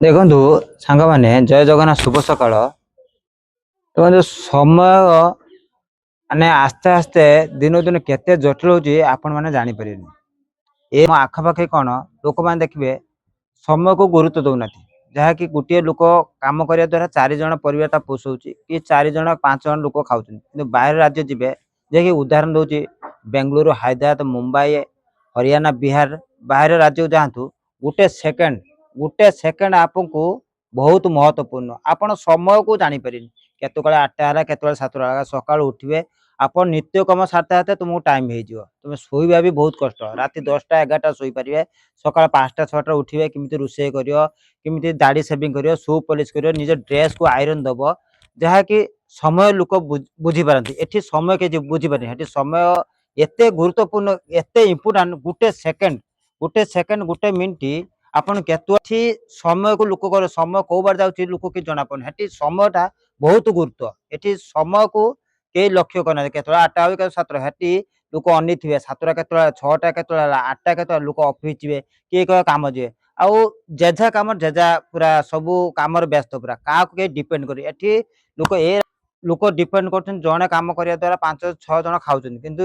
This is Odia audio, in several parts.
ଦେଖନ୍ତୁ ସାଙ୍ଗମାନେ ଜୟ ଜଗନ୍ନାଥ ଶୁଭ ସକାଳ। ଦେଖନ୍ତୁ ସମୟ ମାନେ ଆସ୍ତେ ଆସ୍ତେ ଦିନକୁ ଦିନ କେତେ ଜଟିଳ ହଉଛି ଆପଣ ମାନେ ଜାଣିପାରିବେନି। ଏ ମୋ ଆଖପାଖେ କଣ ଲୋକମାନେ ଦେଖିବେ ସମୟକୁ ଗୁରୁତ୍ୱ ଦଉନାହାନ୍ତି। ଯାହାକି ଗୋଟିଏ ଲୋକ କାମ କରିବା ଦ୍ୱାରା 4 ଜଣ ପରିବାରଟା ପୋଷଉଛି କି 4 ଜଣ 5 ଜଣ ଲୋକ ଖାଉଛନ୍ତି। କିନ୍ତୁ ବାହାର ରାଜ୍ୟ ଯିବେ ଯାହାକି ଉଦାହରଣ ଦଉଛି ବେଙ୍ଗଲୁରୁ, ହାଇଦ୍ରାବାଦ, ମୁମ୍ବାଇ, ହରିୟାଣା, ବିହାର ବାହାର ରାଜ୍ୟକୁ ଯାଆନ୍ତୁ। ଗୋଟେ ସେକେଣ୍ଡ ଆପଣଙ୍କୁ ବହୁତ ମହତ୍ୱପୂର୍ଣ୍ଣ। ଆପଣ ସମୟକୁ ଜାଣିପାରିବେନି କେତେବେଳେ 8ଟା ହେଲା କେତେବେଳେ 7ଟା ହେଲା। ସକାଳୁ ଉଠିବେ ଆପଣ ନିତ୍ୟକର୍ମ ସାରତେ ସାରତେ ତୁମକୁ ଟାଇମ ହେଇଯିବ। ତୁମେ ଶୋଇବା ବି ବହୁତ କଷ୍ଟ। ରାତି 10ଟା 11ଟା ଶୋଇପାରିବେ। ସକାଳ 5ଟା 6ଟା ଉଠିବେ କେମିତି ରୋଷେଇ କରିବ, କେମିତି ଦାଢ଼ି ସେଭିଂ କରିବ, ସୁ ପଲିସ କରିବ, ନିଜ ଡ୍ରେସକୁ ଆଇରନ୍ ଦବ। ଯାହାକି ସମୟ ଲୋକ ବୁଝିପାରନ୍ତି। ଏଠି ସମୟ କିଛି ବୁଝିପାରନି। ଏଠି ସମୟ ଏତେ ଗୁରୁତ୍ୱପୂର୍ଣ୍ଣ, ଏତେ ଇମ୍ପୋର୍ଟାଣ୍ଟ। ଗୋଟେ ସେକେଣ୍ଡ ଗୋଟେ ମିନିଟ ଆପଣ କେତେ ସମୟକୁ ଲୋକ କର ସମୟ କୋଉ ବାର ଯାଉଛି ଲୋକ କିଛି ଜଣା ପଡୁନି। ସେଠି ସମୟଟା ବହୁତ ଗୁରୁତ୍ୱ। ଏଠି ସମୟକୁ କେହି ଲକ୍ଷ୍ୟ କରୁନାହାନ୍ତି। କେତେବେଳେ 8ଟା ହଉ କେତେବେଳେ 7ଟା। ସେଠି ଲୋକ ଅନେଇଥିବେ 7ଟା କେତେବେଳେ, 6ଟା କେତେବେଳେ ହେଲା, 8ଟା କେତେବେଳେ। ଲୋକ ଅଫିସ ଯିବେ, କିଏ କହ କାମ ଯିବେ। ଆଉ ଯେଝା କାମ ଯେଝା ପୁରା ସବୁ କାମରେ ବ୍ୟସ୍ତ। ପୁରା କାହାକୁ କେହି ଡିପେଣ୍ଡ କରି ଏଠି ଲୋକ ଡିପେଣ୍ଡ କରୁଛନ୍ତି। ଜଣେ କାମ କରିବା ଦ୍ୱାରା 5 6 ଜଣ ଖାଉଛନ୍ତି। କିନ୍ତୁ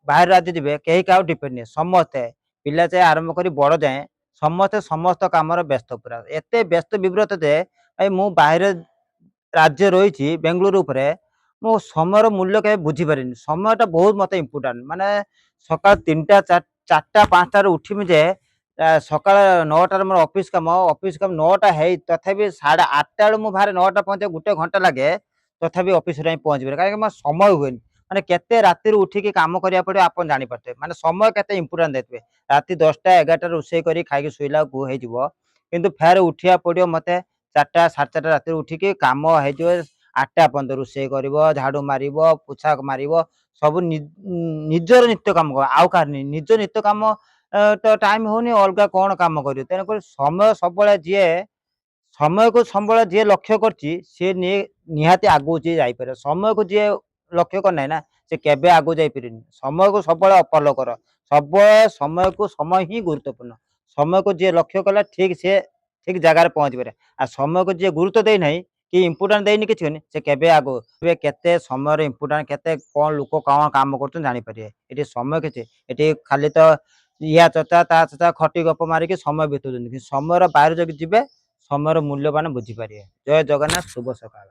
ବାହାର ରାଜ୍ୟ ଯିବେ କେହି କାହାକୁ ଡିପେଣ୍ଡ ନାହିଁ। ସମସ୍ତେ ପିଲା ଚାଏ ଆରମ୍ଭ କରି ବଡ ଯାଏଁ ସମସ୍ତେ ସମସ୍ତ କାମରେ ବ୍ୟସ୍ତ। ପୁରା ଏତେ ବ୍ୟସ୍ତ ବିବ୍ରତ ଯେ ଭାଇ ମୁଁ ବାହାରେ ରାଜ୍ୟ ରହିଛି ବେଙ୍ଗଲୁରୁ ଉପରେ, ମୁଁ ସମୟର ମୂଲ୍ୟ କେବେ ବୁଝିପାରିନି। ସମୟଟା ବହୁତ ମତେ ଇମ୍ପୋର୍ଟାଣ୍ଟ। ମାନେ ସକାଳ 3ଟା 4ଟା 5ଟାରୁ ଉଠିମି ଯେ ସକାଳ 9ଟାରେ ମୋର ଅଫିସ କାମ 9ଟା ହେଇ ତଥାପି 8:30 ବେଳୁ ମୁଁ ବାହାରେ 9ଟା ପହଞ୍ଚେ 1 ଘଣ୍ଟା ଲାଗେ। ତଥାପି ଅଫିସରେ ହିଁ ପହଞ୍ଚିପାରେ କାହିଁକି ମୋ ସମୟ ହୁଏନି। ମାନେ କେତେ ରାତିରୁ ଉଠିକି କାମ କରିବାକୁ ପଡିବ ଆପଣ ଜାଣିପାରୁଥିବେ। ମାନେ ସମୟ କେତେ ଇମ୍ପୋର୍ଟାଣ୍ଟ ଦେଇଥିବେ। ରାତି 10ଟା 11ଟା ରୋଷେଇ କରି ଖାଇକି ଶୋଇଲାକୁ ହେଇଯିବ। କିନ୍ତୁ ଫେର ଉଠିବାକୁ ପଡିବ ମତେ 4ଟା 4:30 ରାତିରେ ଉଠିକି କାମ ହେଇଯିବ 8ଟା ପର୍ଯ୍ୟନ୍ତ। ରୋଷେଇ କରିବ, ଝାଡୁ ମାରିବ, ପୋଛା ମାରିବ, ସବୁ ନିଜର ନିତ୍ୟ କାମ ଆଉ କାହାର ନାହିଁ। ନିଜ ନିତ୍ୟ କାମ ତ ଟାଇମ ହଉନି, ଅଲଗା କଣ କାମ କରିବ। ତେଣୁକରି ସମୟ ସବୁବେଳେ ଯିଏ ଲକ୍ଷ୍ୟ କରିଛି ସିଏ ନିହାତି ଆଗକୁ ଯିଏ ଯାଇପାରିବ। ସମୟକୁ ଯିଏ ଲକ୍ଷ୍ୟ କରିନାହିଁ ନା ସେ କେବେ ଆଗକୁ ଯାଇପାରିବନି। ସମୟକୁ ସବୁବେଳେ ଅପଲୋ କର। ସବୁବେଳେ ସମୟ ହିଁ ଗୁରୁତ୍ୱପୂର୍ଣ୍ଣ। ସମୟକୁ ଯିଏ ଲକ୍ଷ୍ୟ କଲା ସିଏ ଠିକ ଜାଗାରେ ପହଞ୍ଚି ପାରେ। ଆଉ ସମୟକୁ ଯିଏ ଗୁରୁତ୍ୱ ଦେଇନାହିଁ କି ଇମ୍ପୋର୍ଟାଣ୍ଟ ଦେଇନି କିଛି ହଉନି, ସେ କେବେ ଆଗକୁ କେତେ ସମୟର ଇମ୍ପୋର୍ଟାଣ୍ଟ, କେତେ କଣ ଲୋକ କଣ କାମ କରୁଛନ୍ତି ଜାଣିପାରିବେ। ଏଠି ସମୟ କିଛି, ଏଠି ଖାଲି ତ ଇଆ ଚର୍ଚ୍ଚା ତା ଚର୍ଚ୍ଚା ଖଟି ଗପ ମାରିକି ସମୟ ବିତଉଛନ୍ତି। କିନ୍ତୁ ସମୟର ବାହାରେ ଯଦି ଯିବେ ସମୟର ମୂଲ୍ୟବାନ ବୁଝିପାରିବେ। ଜୟ ଜଗନ୍ନାଥ ଶୁଭ ସକାଳ।